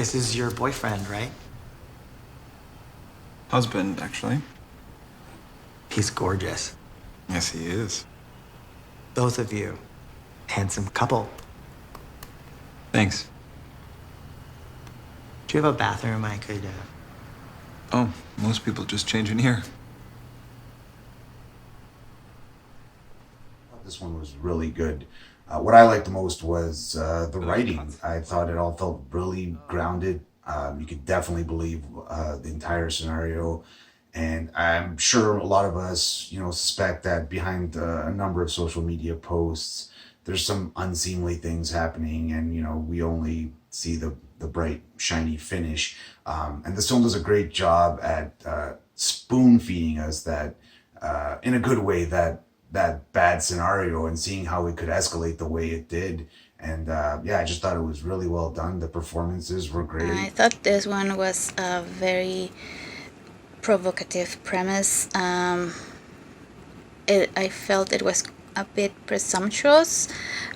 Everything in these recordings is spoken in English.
This is your boyfriend, right? Husband, actually. He's gorgeous. Yes, he is. Both of you. Handsome couple. Thanks. Do you have a bathroom I could, Oh, most people just change in here. This one was really good. What I liked the most was the writing. I thought it all felt really grounded. You could definitely believe the entire scenario. And I'm sure a lot of us, suspect that behind a number of social media posts, there's some unseemly things happening, and we only see the bright, shiny finish. And this film does a great job at spoon feeding us that, in a good way, that bad scenario, and seeing how it could escalate the way it did. And I just thought it was really well done. The performances were great. I thought this one was a very provocative premise. I felt it was a bit presumptuous,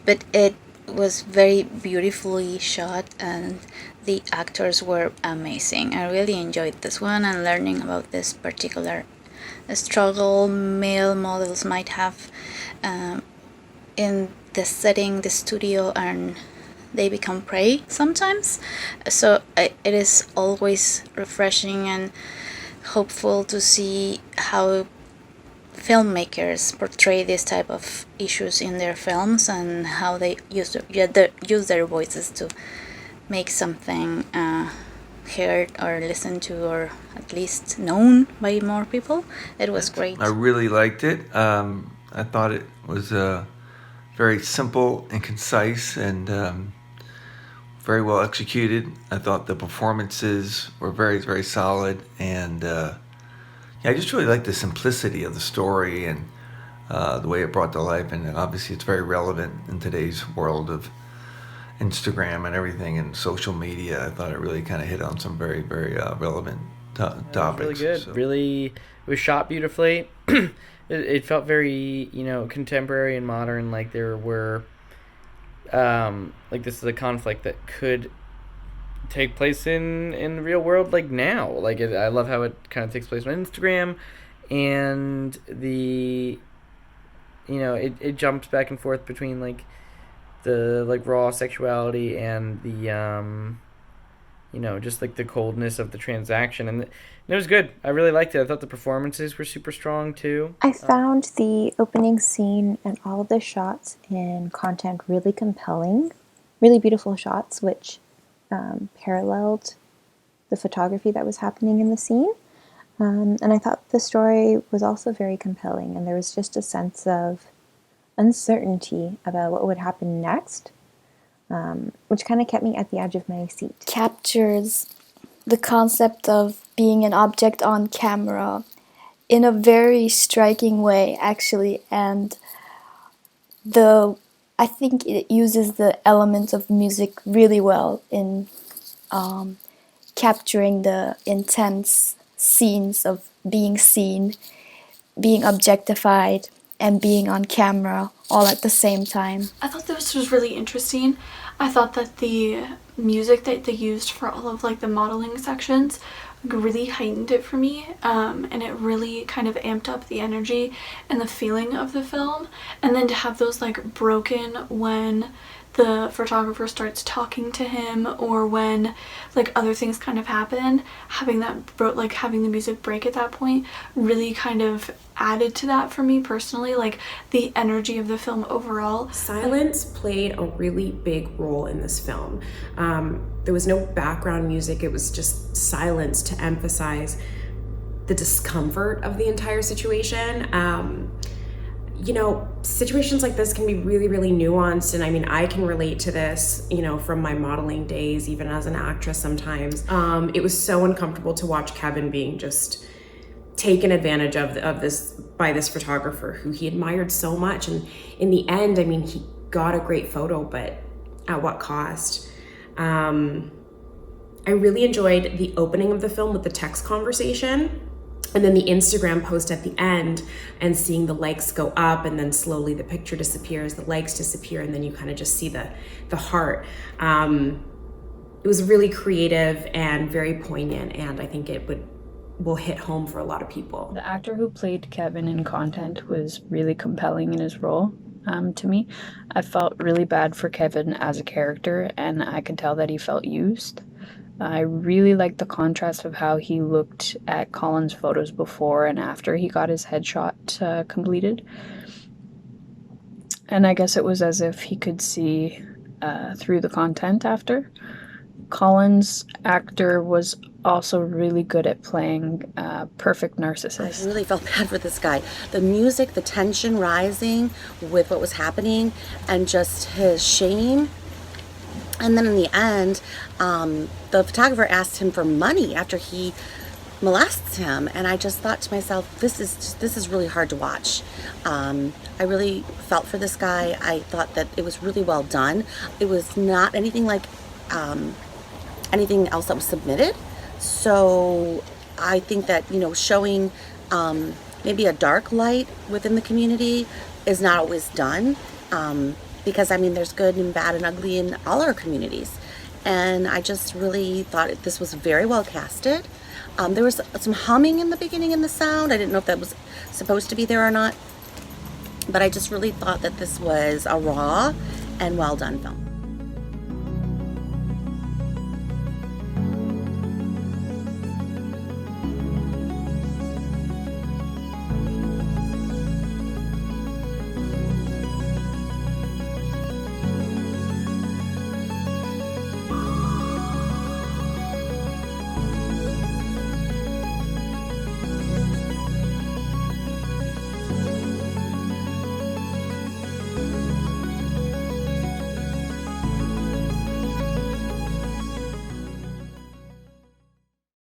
but it was very beautifully shot and the actors were amazing. I really enjoyed this one, and learning about this particular struggle male models might have in the setting, the studio, and they become prey sometimes. So it is always refreshing and hopeful to see how filmmakers portray this type of issues in their films, and how they use their voices to make something heard or listened to, or at least known by more people. It was great. I really liked it. I thought it was very simple and concise, and very well executed. I thought the performances were very, very solid, and I just really liked the simplicity of the story and the way it brought to life. And obviously it's very relevant in today's world of Instagram and everything and social media. I thought it really kind of hit on some very, very relevant topics. Really good. So. Really, it was shot beautifully. It felt very, contemporary and modern. Like there were, like this is a conflict that could take place in the real world, like now. Like I love how it kind of takes place on Instagram, and it jumps back and forth between like the like raw sexuality and the just like the coldness of the transaction, and it was good. I really liked it. I thought the performances were super strong too. I found the opening scene and all of the shots and content really compelling, really beautiful shots, which paralleled the photography that was happening in the scene. And I thought the story was also very compelling, and there was just a sense of uncertainty about what would happen next, which kind of kept me at the edge of my seat. Captures the concept of being an object on camera in a very striking way, actually, and I think it uses the elements of music really well in capturing the intense scenes of being seen, being objectified, and being on camera all at the same time. I thought this was really interesting. I thought that the music that they used for all of like the modeling sections really heightened it for me, and it really kind of amped up the energy and the feeling of the film. And then to have those like broken when the photographer starts talking to him, or when like other things kind of happen, having the music break at that point really kind of added to that for me personally, like the energy of the film overall. Silence played a really big role in this film. There was no background music, it was just silence to emphasize the discomfort of the entire situation. Situations like this can be really, really nuanced, and I mean, I can relate to this, from my modeling days, even as an actress sometimes. It was so uncomfortable to watch Kevin being just taken advantage of this by this photographer who he admired so much, and in the end, I mean, he got a great photo, but at what cost? I really enjoyed the opening of the film with the text conversation, and then the Instagram post at the end, and seeing the likes go up, and then slowly the picture disappears, the likes disappear, and then you kind of just see the heart. really creative and very poignant, and I think it will hit home for a lot of people. The actor who played Kevin in Content was really compelling in his role. To me, I felt really bad for Kevin as a character, and I could tell that he felt used. I really liked the contrast of how he looked at Colin's photos before and after he got his headshot completed. And I guess it was as if he could see through the content after. Colin's actor was also really good at playing perfect narcissist. I really felt bad for this guy. The music, the tension rising with what was happening, and just his shame. And then in the end, the photographer asked him for money after he molests him, and I just thought to myself, this is really hard to watch. I really felt for this guy. I thought that it was really well done. It was not anything like anything else that was submitted. So I think that, showing maybe a dark light within the community is not always done, because there's good and bad and ugly in all our communities. And I just really thought this was very well casted. There was some humming in the beginning in the sound. I didn't know if that was supposed to be there or not, but I just really thought that this was a raw and well done film.